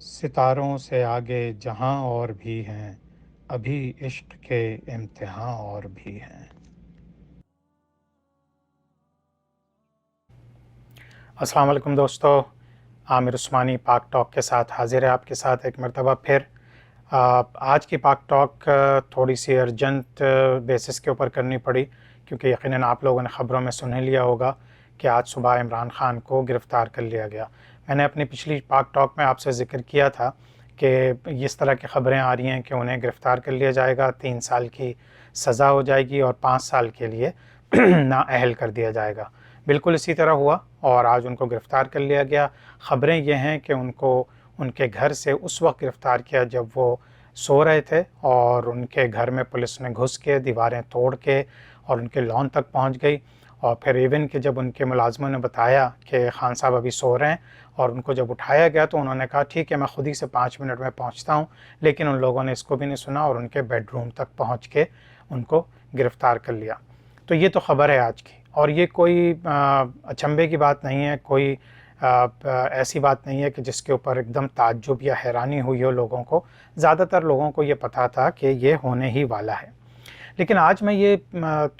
सितारों से आगे जहां और भी हैं, अभी इश्क के इम्तिहान और भी हैं। अस्सलाम वालेकुम दोस्तों, आमिर उस्मानी पाक टॉक के साथ हाजिर है आपके साथ एक मरतबा फिर। आज की पाक टॉक थोड़ी सी अर्जेंट बेसिस के ऊपर करनी पड़ी, क्योंकि यकीनन आप लोगों ने ख़बरों में सुन ही लिया होगा कि आज सुबह इमरान ख़ान को गिरफ़्तार कर लिया गया। मैंने अपनी पिछली पाक टॉक में आपसे ज़िक्र किया था कि इस तरह की ख़बरें आ रही हैं कि उन्हें गिरफ़्तार कर लिया जाएगा, 3 साल की सज़ा हो जाएगी और 5 साल के लिए नाअहल कर दिया जाएगा। बिल्कुल इसी तरह हुआ और आज उनको गिरफ़्तार कर लिया गया। ख़बरें ये हैं कि उनको उनके घर से उस वक्त गिरफ़्तार किया जब वो सो रहे थे और उनके घर में पुलिस ने घुस के दीवारें तोड़ के और उनके लॉन तक पहुंच गई। और फिर इवन कि जब उनके मुलाज़िमों ने बताया कि ख़ान साहब अभी सो रहे हैं और उनको जब उठाया गया तो उन्होंने कहा ठीक है, मैं ख़ुद ही से 5 मिनट में पहुंचता हूं। लेकिन उन लोगों ने इसको भी नहीं सुना और उनके बेडरूम तक पहुंच के उनको गिरफ़्तार कर लिया। तो ये तो ख़बर है आज की, और ये कोई अचंभे की बात नहीं है, कोई ऐसी बात नहीं है कि जिसके ऊपर एकदम ताज्जुब या हैरानी हुई हो लोगों को। ज़्यादातर लोगों को ये पता था कि ये होने ही वाला है। लेकिन आज मैं ये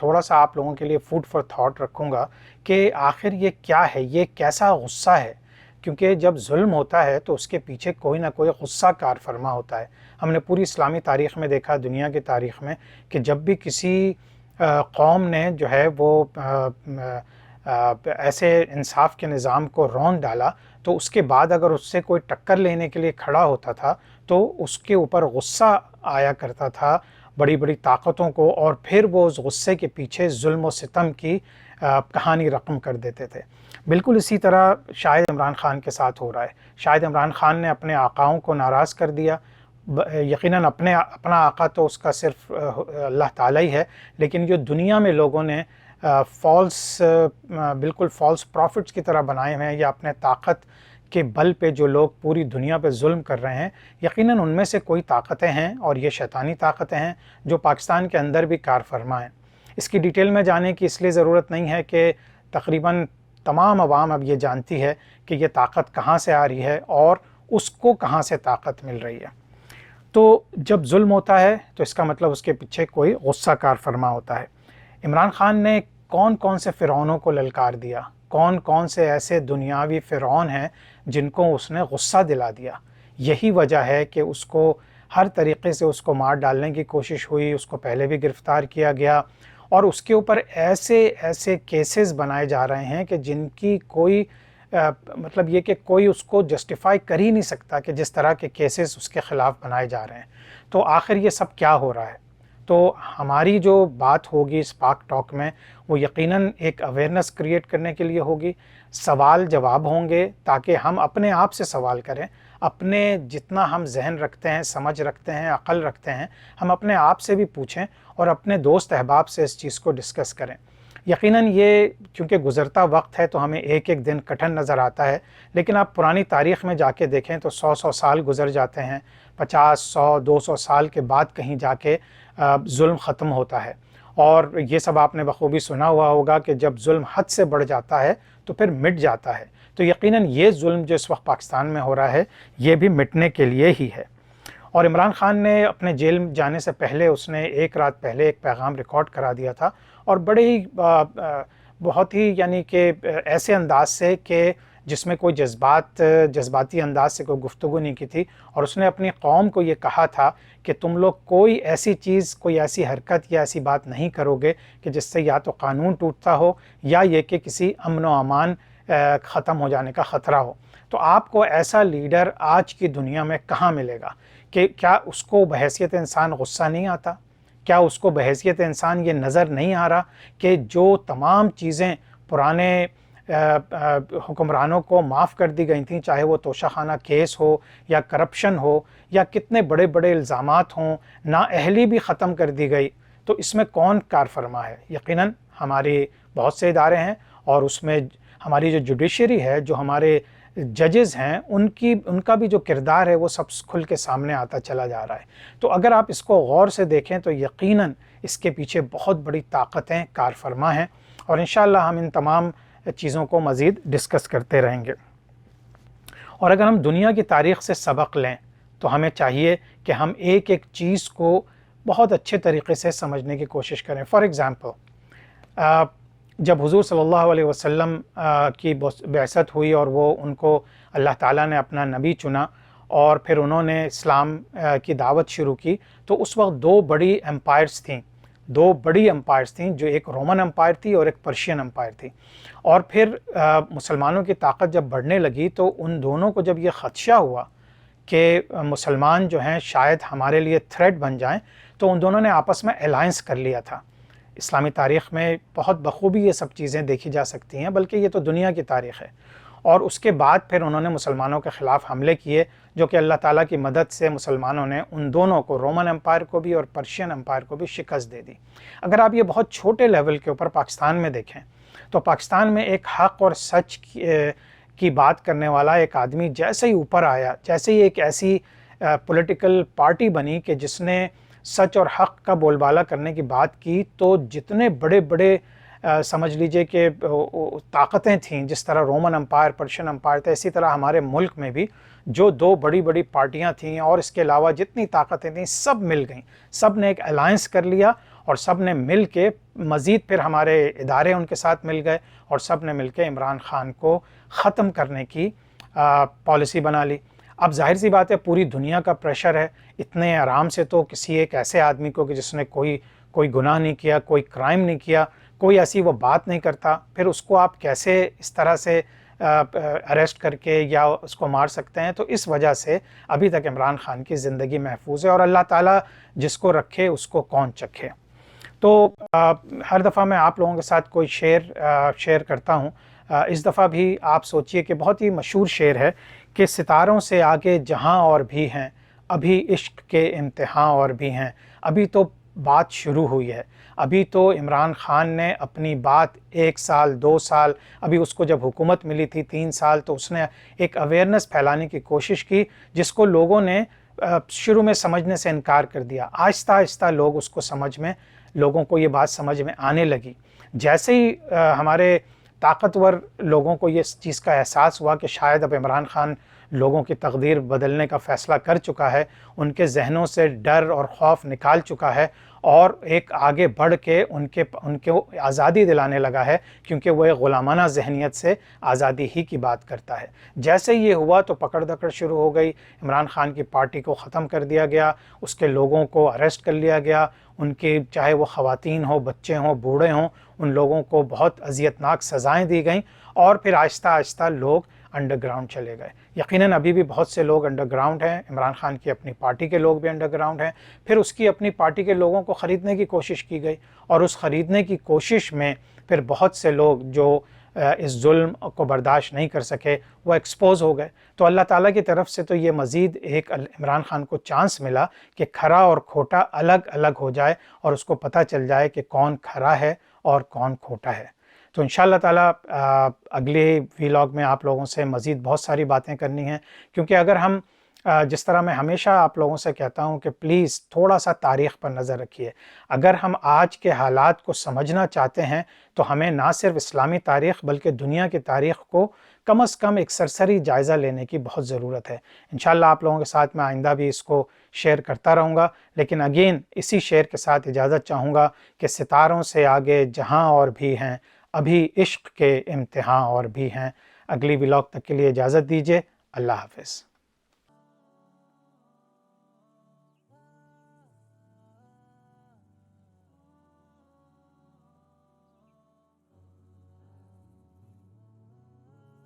थोड़ा सा आप लोगों के लिए फूड फॉर थॉट रखूँगा कि आखिर ये क्या है, ये कैसा गुस्सा है। क्योंकि जब जुल्म होता है तो उसके पीछे कोई ना कोई गुस्सा कार फरमा होता है। हमने पूरी इस्लामी तारीख़ में देखा, दुनिया की तारीख़ में, कि जब भी किसी कौम ने जो है वो ऐसे इंसाफ के निज़ाम को रौंद डाला तो उसके बाद अगर उससे कोई टक्कर लेने के लिए खड़ा होता था तो उसके ऊपर गुस्सा आया करता था बड़ी बड़ी ताकतों को, और फिर वो उस गुस्से के पीछे जुल्म और सितम की कहानी रकम कर देते थे। बिल्कुल इसी तरह शायद इमरान ख़ान के साथ हो रहा है। शायद इमरान ख़ान ने अपने आकाओं को नाराज़ कर दिया। यकीनन अपना आका तो उसका सिर्फ अल्लाह ताला ही है, लेकिन जो दुनिया में लोगों ने बिल्कुल फ़ॉल्स प्रॉफिट्स की तरह बनाए हुए हैं, या अपने ताकत के बल पे जो लोग पूरी दुनिया पे जुल्म कर रहे हैं, यकीनन उनमें से कोई ताकतें हैं और ये शैतानी ताकतें हैं जो पाकिस्तान के अंदर भी कार फरमा हैं। इसकी डिटेल में जाने की इसलिए ज़रूरत नहीं है कि तकरीबन तमाम अवाम अब ये जानती है कि ये ताकत कहाँ से आ रही है और उसको कहाँ से ताकत मिल रही है। तो जब जुल्म होता है तो इसका मतलब उसके पीछे कोई गुस्सा कार फरमा होता है। इमरान ख़ान ने कौन कौन से फ़िरौनों को ललकार दिया, कौन कौन से ऐसे दुनियावी फ़िरौन हैं जिनको उसने गुस्सा दिला दिया। यही वजह है कि उसको हर तरीक़े से उसको मार डालने की कोशिश हुई। उसको पहले भी गिरफ़्तार किया गया और उसके ऊपर ऐसे ऐसे केसेस बनाए जा रहे हैं कि जिनकी कोई मतलब ये कि कोई उसको जस्टिफाई कर ही नहीं सकता कि जिस तरह के केसेस उसके ख़िलाफ़ बनाए जा रहे हैं। तो आखिर ये सब क्या हो रहा है? तो हमारी जो बात होगी इस पाक टॉक में वो यकीनन एक अवेयरनेस क्रिएट करने के लिए होगी। सवाल जवाब होंगे ताकि हम अपने आप से सवाल करें। अपने जितना हम जहन रखते हैं, समझ रखते हैं, अक़ल रखते हैं, हम अपने आप से भी पूछें और अपने दोस्त अहबाब से इस चीज़ को डिस्कस करें। यकीनन ये क्योंकि गुज़रता वक्त है तो हमें एक एक दिन कठिन नज़र आता है, लेकिन आप पुरानी तारीख़ में जाके देखें तो 100-100 साल गुज़र जाते हैं। 50-100-200 साल के बाद कहीं जाके जुल्म ख़त्म होता है। और ये सब आपने बखूबी सुना हुआ होगा कि जब जुल्म हद से बढ़ जाता है तो फिर मिट जाता है। तो यकीनन ये जुल्म जो इस वक्त पाकिस्तान में हो रहा है ये भी मिटने के लिए ही है। और इमरान ख़ान ने अपने जेल जाने से पहले उसने एक रात पहले एक पैगाम रिकॉर्ड करा दिया था, और बड़े ही बहुत ही यानी कि ऐसे अंदाज से कि जिसमें कोई जज्बाती अंदाज से कोई गुफ्तगू नहीं की थी। और उसने अपनी कौम को ये कहा था कि तुम लोग कोई ऐसी चीज़, कोई ऐसी हरकत या ऐसी बात नहीं करोगे कि जिससे या तो कानून टूटता हो या ये कि किसी अमन व अमान ख़त्म हो जाने का ख़तरा हो। तो आपको ऐसा लीडर आज की दुनिया में कहाँ मिलेगा कि क्या उसको बहैसियत इंसान गुस्सा नहीं आता? क्या उसको बहैसियत इंसान ये नज़र नहीं आ रहा कि जो तमाम चीज़ें पुराने हुक्मरानों को माफ़ कर दी गई थी, चाहे वो तोशाखाना केस हो या करप्शन हो या कितने बड़े बड़े इल्ज़ामात हों, नाअहली भी ख़त्म कर दी गई, तो इसमें कौन कार फरमा है? यकीनन हमारे बहुत से इदारे हैं और उसमें हमारी जो जुडिशरी है, जो हमारे जजेस हैं, उनका भी जो किरदार है वो सब खुल के सामने आता चला जा रहा है। तो अगर आप इसको गौर से देखें तो यकीनन इसके पीछे बहुत बड़ी ताकतें कार फरमा हैं, और इंशाअल्लाह हम इन तमाम चीज़ों को मज़ीद डिस्कस करते रहेंगे। اور اگر ہم دنیا کی تاریخ سے سبق لیں تو ہمیں چاہیے کہ ہم ایک ایک چیز کو بہت اچھے طریقے سے سمجھنے کی کوشش کریں۔ فار ایگزامپل، جب حضور صلی اللہ علیہ وسلم کی بعثت ہوئی اور وہ ان کو اللہ تعالیٰ نے اپنا نبی چنا اور پھر انہوں نے اسلام کی دعوت شروع کی، تو اس وقت دو بڑی امپائرز تھیں جو ایک رومن امپائر تھی اور ایک پرشین امپائر تھی۔ اور پھر مسلمانوں کی طاقت جب بڑھنے لگی تو ان دونوں کو جب یہ خدشہ ہوا کہ مسلمان جو ہیں شاید ہمارے لیے تھریٹ بن جائیں، تو ان دونوں نے آپس میں الائنس کر لیا تھا۔ اسلامی تاریخ میں بہت بخوبی یہ سب چیزیں دیکھی جا سکتی ہیں، بلکہ یہ تو دنیا کی تاریخ ہے۔ اور اس کے بعد پھر انہوں نے مسلمانوں کے خلاف حملے کیے، جو کہ اللہ تعالیٰ کی مدد سے مسلمانوں نے ان دونوں کو، رومن امپائر کو بھی اور پرشین امپائر کو بھی شکست دے دی۔ اگر آپ یہ بہت چھوٹے لیول کے اوپر پاکستان میں دیکھیں تو پاکستان میں ایک حق اور سچ کی بات کرنے والا ایک آدمی جیسے ہی اوپر آیا، جیسے ہی ایک ایسی پولیٹیکل پارٹی بنی کہ جس نے سچ اور حق کا بول بالا کرنے کی بات کی، تو جتنے بڑے بڑے سمجھ لیجئے کہ طاقتیں تھیں، جس طرح رومن امپائر، پرشین امپائر تھے، اسی طرح ہمارے ملک میں بھی جو دو بڑی بڑی پارٹیاں تھیں اور اس کے علاوہ جتنی طاقتیں تھیں سب مل گئیں، سب نے ایک الائنس کر لیا اور سب نے مل کے مزید پھر ہمارے ادارے ان کے ساتھ مل گئے اور سب نے مل کے عمران خان کو ختم کرنے کی پالیسی بنا لی۔ اب ظاہر سی بات ہے پوری دنیا کا پریشر ہے، اتنے آرام سے تو کسی ایک ایسے آدمی کو کہ جس نے کوئی گناہ نہیں کیا، کوئی کرائم نہیں کیا، کوئی ایسی وہ بات نہیں کرتا، پھر اس کو آپ کیسے اس طرح سے اریسٹ کر کے یا اس کو مار سکتے ہیں؟ تو اس وجہ سے ابھی تک عمران خان کی زندگی محفوظ ہے، اور اللہ تعالیٰ جس کو رکھے اس کو کون چکھے۔ تو ہر دفعہ میں آپ لوگوں کے ساتھ کوئی شعر کرتا ہوں، اس دفعہ بھی آپ سوچئے کہ بہت ہی مشہور شعر ہے کہ ستاروں سے آگے جہاں اور بھی ہیں، ابھی عشق کے امتحان اور بھی ہیں، ابھی تو بات شروع ہوئی ہے۔ ابھی تو عمران خان نے اپنی بات 1 سال 2 سال، ابھی اس کو جب حکومت ملی تھی 3 سال، تو اس نے ایک اویئرنیس پھیلانے کی کوشش کی جس کو لوگوں نے شروع میں سمجھنے سے انکار کر دیا۔ آہستہ آہستہ لوگوں کو یہ بات سمجھ میں آنے لگی۔ جیسے ہی ہمارے طاقتور لوگوں کو یہ چیز کا احساس ہوا کہ شاید اب عمران خان لوگوں کی تقدیر بدلنے کا فیصلہ کر چکا ہے، ان کے ذہنوں سے ڈر اور خوف نکال چکا ہے اور ایک آگے بڑھ کے ان کو آزادی دلانے لگا ہے، کیونکہ وہ ایک غلامانہ ذہنیت سے آزادی ہی کی بات کرتا ہے۔ جیسے یہ ہوا تو پکڑ دکڑ شروع ہو گئی، عمران خان کی پارٹی کو ختم کر دیا گیا، اس کے لوگوں کو اریسٹ کر لیا گیا، ان کی چاہے وہ خواتین ہوں، بچے ہوں، بوڑھے ہوں، ان لوگوں کو بہت اذیتناک سزائیں دی گئیں، اور پھر آہستہ آہستہ لوگ انڈر گراؤنڈ چلے گئے۔ یقیناً ابھی بھی بہت سے لوگ انڈر گراؤنڈ ہیں، عمران خان کی اپنی پارٹی کے لوگ بھی انڈر گراؤنڈ ہیں، پھر اس کی اپنی پارٹی کے لوگوں کو خریدنے کی کوشش کی گئی، اور اس خریدنے کی کوشش میں پھر بہت سے لوگ جو اس ظلم کو برداشت نہیں کر سکے وہ ایکسپوز ہو گئے۔ تو اللہ تعالیٰ کی طرف سے تو یہ مزید ایک عمران خان کو چانس ملا کہ کھرا اور کھوٹا الگ الگ ہو جائے اور اس کو پتہ چل جائے کہ کون کھرا ہے اور کون کھوٹا ہے۔ تو انشاءاللہ تعالیٰ اگلے ویلاگ میں آپ لوگوں سے مزید بہت ساری باتیں کرنی ہیں، کیونکہ اگر ہم جس طرح میں ہمیشہ آپ لوگوں سے کہتا ہوں کہ پلیز تھوڑا سا تاریخ پر نظر رکھیے۔ اگر ہم آج کے حالات کو سمجھنا چاہتے ہیں تو ہمیں نہ صرف اسلامی تاریخ بلکہ دنیا کی تاریخ کو کم از کم ایک سرسری جائزہ لینے کی بہت ضرورت ہے۔ انشاءاللہ آپ لوگوں کے ساتھ میں آئندہ بھی اس کو شیئر کرتا رہوں گا، لیکن اگین اسی شیئر کے ساتھ اجازت چاہوں گا کہ ستاروں سے آگے جہاں اور بھی ہیں، ابھی عشق کے امتحان اور بھی ہیں۔ اگلی ویلاگ تک کے لیے اجازت دیجیے۔ اللہ حافظ۔